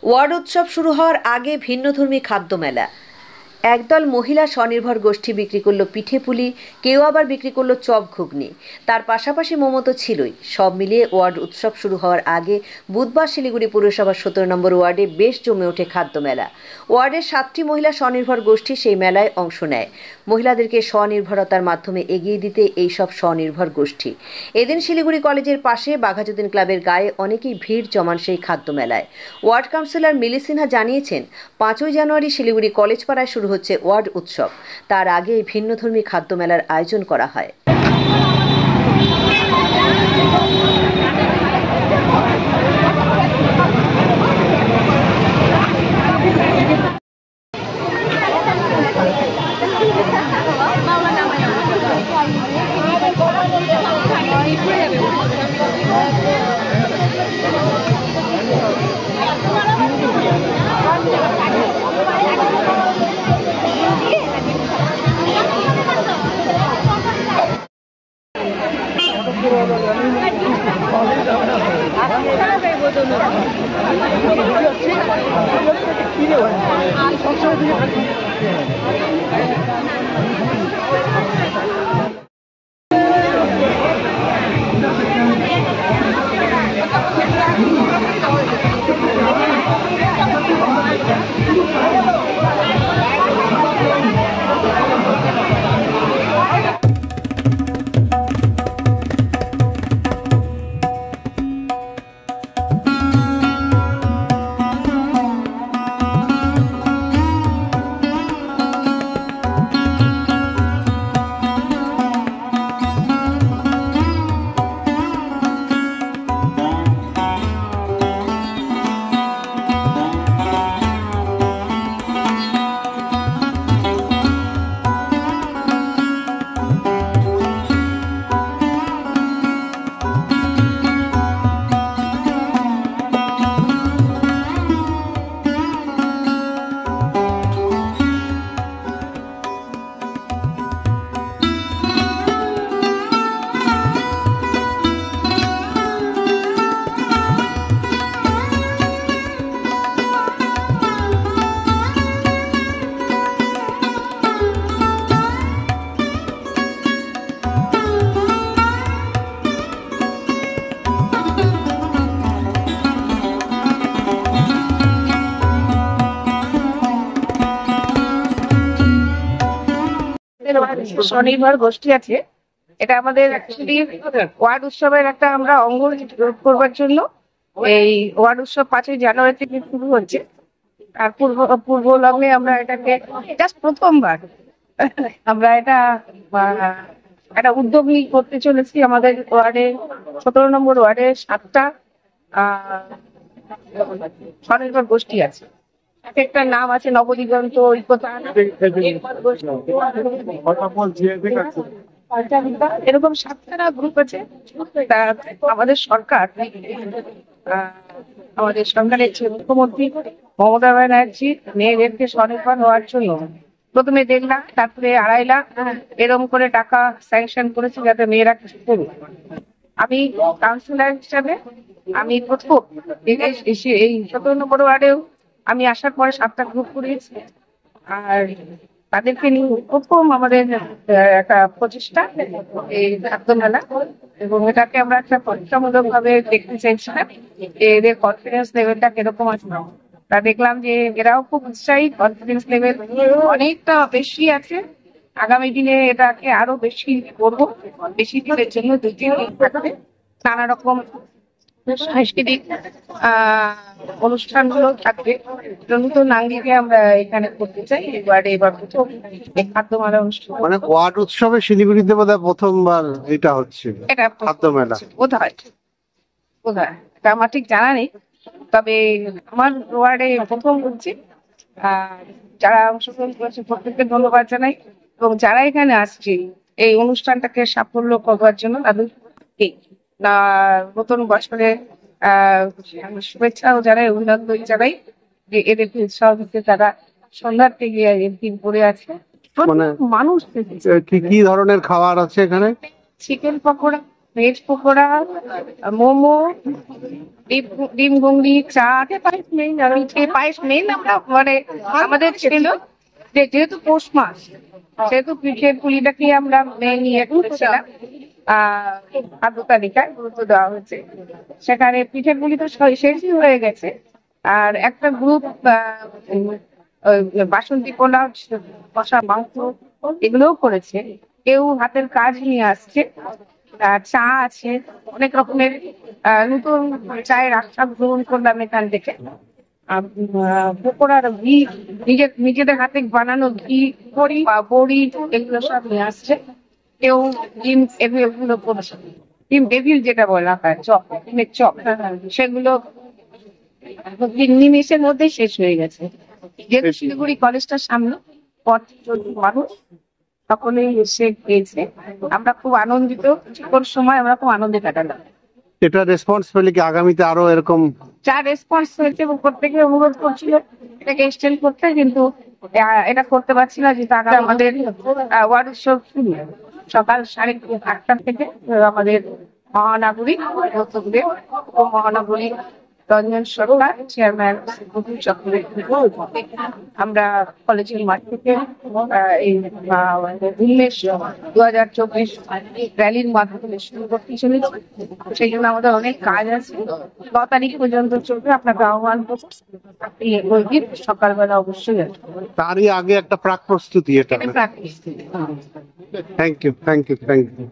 Word উৎসব শুরু হওয়ার আগে ভিন্নধর্মী খাদ্য মেলা। একদল মহিলা স্বনির্ভর গোষ্ঠী বিক্রি করলো পিঠে পুলি, কেউ আবার বিক্রি করলো চপ ঘুগনি। তার পাশাপাশি মোমো তো ছিলই। সব মিলিয়ে ওয়ার্ড উৎসব শুরু হওয়ার আগে বুধবার শিলিগুড়ি পৌরসভার 17 নম্বর ওয়ার্ডে বেশ জমে ওঠে খাদ্য মেলা। ওয়ার্ডের 7টি মহিলা স্বনির্ভর গোষ্ঠী সেই মেলায় অংশ নেয়। মহিলাদেরকে স্বনির্ভরতার মাধ্যমে এগিয়ে দিতে এই সব স্বনির্ভর গোষ্ঠী। এদিন শিলিগুড়ি কলেজের পাশে বাঘাযতীন ক্লাবের গায়ে অনেকেই ভিড় জমান সেই খাদ্য মেলায়। ওয়ার্ড কাউন্সিলর মিলি সিনহা জানিয়েছেন, 5ই জানুয়ারি শিলিগুড়ি কলেজ পাড়ায় শুরু হচ্ছে ওয়ার্ড উৎসব। তার আগে ভিন্নধর্মী খাদ্য মেলার আয়োজন করা হয়। স্বনির্ভর গোষ্ঠী আছে, এটা আমাদের অ্যাকচুয়ালি ওয়ার্ড উৎসবের একটা আমরা অঙ্গ করবার জন্য এই ওয়ার্ড উৎসব 5ই জানুয়ারি থেকে শুরু হচ্ছে। আর পূর্ব লগ্নে আমরা এটাকে জাস্ট প্রথমবার আমরা এটা একটা উদ্যোগ নিয়ে করতে চলেছি। আমাদের ওয়ার্ডে 17 নম্বর ওয়ার্ডে 7টা স্বনির্ভর গোষ্ঠী আছে। একটা নাম আছে নবদিগন্ত ঐক্যতা, এরকম 7টা গ্রুপ আছে। আমাদের সরকারের মুখ্যমন্ত্রী মমতা ব্যানার্জি মেয়েদেরকে স্বনির্ভর হওয়ার জন্য প্রথমে 1.5 লাখ, তারপরে 2.5 লাখ এরকম করে টাকা স্যাংশন করেছে যাতে মেয়েরা কিছু করুক। আমি কাউন্সিলর হিসাবে আমি প্রথম এই 17 নম্বর ওয়ার্ডেও আমি আসার পরে 7টা গ্রুপ করিয়েছি। আর তাদেরকে নিয়ে প্রথম আমাদের একটা প্রচেষ্টা এই খাদ্য মেলা, এবং এটাকে আমরা একটা পরীক্ষামূলক ভাবে দেখতে চাইছিলাম এদের কনফিডেন্স লেভেলটা কিরকম আছে। তা দেখলাম যে এরাও খুব উৎসাহী, কনফিডেন্স লেভেল অনেকটা বেশি আছে। আগামী দিনে এটাকে আরো বেশি করবো। বেশি দিনের জন্য 2-3 দিন থাকবে নানা রকম সাংস্কৃতিক অনুষ্ঠানগুলো থাকবে। নতুন আঙ্গিকে আমরা এখানে করতে চাই। এবার প্রথম এই খাদ্য মেলা অনুষ্ঠান, মানে ওয়ার্ড উৎসবে শিলিগুড়িতে বোধহয় প্রথমবার এটা হচ্ছে, এটা খাদ্য মেলা বোধহয় এটা আমার ঠিক জানা নেই, তবে আমার ওয়ার্ডে প্রথম হচ্ছে। যারা অংশগ্রহণ করেছে প্রত্যেককে ধন্যবাদ জানাই, এবং যারা এখানে আসছে এই অনুষ্ঠানটাকে সাফল্য করবার জন্য তাদেরকে নতুন বছরে শুভেচ্ছা ও জানাই, অভিনন্দন জানাই যে এদেরকে উৎসাহ দিতে তারা সন্ধ্যার থেকে দিন পড়ে আছে। মানুষ কি ধরনের খাবার আছে এখানে? চিকেন পকোড়া, ভেজ পকোড়া, মোমো, ডিম ঘুগনি, চাট, পিঠে পায়েস মেইন। আমরা মানে আমাদের ছিল যেহেতু পৌষ মাস, সেহেতু পিঠের পুলিটাকে আমরা মেইন ইয়ে করেছিলাম খাদ্য তালিকায় গুরুত্ব দেওয়া হয়েছে। সেখানে পিঠের পুলি তো শেষই হয়ে গেছে, আর একটা গ্রুপ বাসন্তী পোলাও, কষা মাংস এগুলোও করেছে। কেউ হাতের কাজ নিয়ে আসছে, চা আছে, অনেক রকমের নতুন চায়ের আস্বাদ গ্রহণ করলাম এখান থেকে। পকোড়ার ঘি, নিজেদের হাতে বানানো ঘি, বড়ি বা বড়ি এগুলো সব নিয়ে আসছে। কেউ ডিম এগুলো করছে, ডিম ডেভিল যেটা বলা হয়, চপ, ডিমের চপ, সেগুলো নিমেষের মধ্যেই শেষ হয়ে গেছে। যেহেতু শিলিগুড়ি কলেজটার সামনে পথ চলতি মানুষ সকলেই এসে পেয়েছে। আমরা খুব আনন্দিত, কোন সময় আমরা খুব আনন্দে কাটালাম। এটা রেসপন্স পেলে কি আগামীতে আরো এরকম? যা রেসপন্স হয়েছে এবং প্রত্যেকে অনুরোধ করছিল এটাকে এক্সটেন্ড করতে, কিন্তু এটা করতে পারছি না, যেটা আমাদের ওয়ার্ড উৎসব শুরু সকাল 8:30 থেকে। আমাদের মহানাগরিক মহানাগরিক রঞ্জন সরকার, চেয়ারম্যান চক্রবর্তী, আমরা কলেজের মাঠ থেকে এই উন্মেষ 2024 র্যালির মাধ্যমে শুরু করতে চলেছি। সেই জন্য আমাদের অনেক কাজ আছে, 9 তারিখ পর্যন্ত চলবে। আপনাকে আহ্বান করছি, আপনি সকালবেলা অবশ্যই আসবেন। তারই আগে একটা প্রাক প্রস্তুতি এটা। প্রাক প্রস্তুতি। Thank you.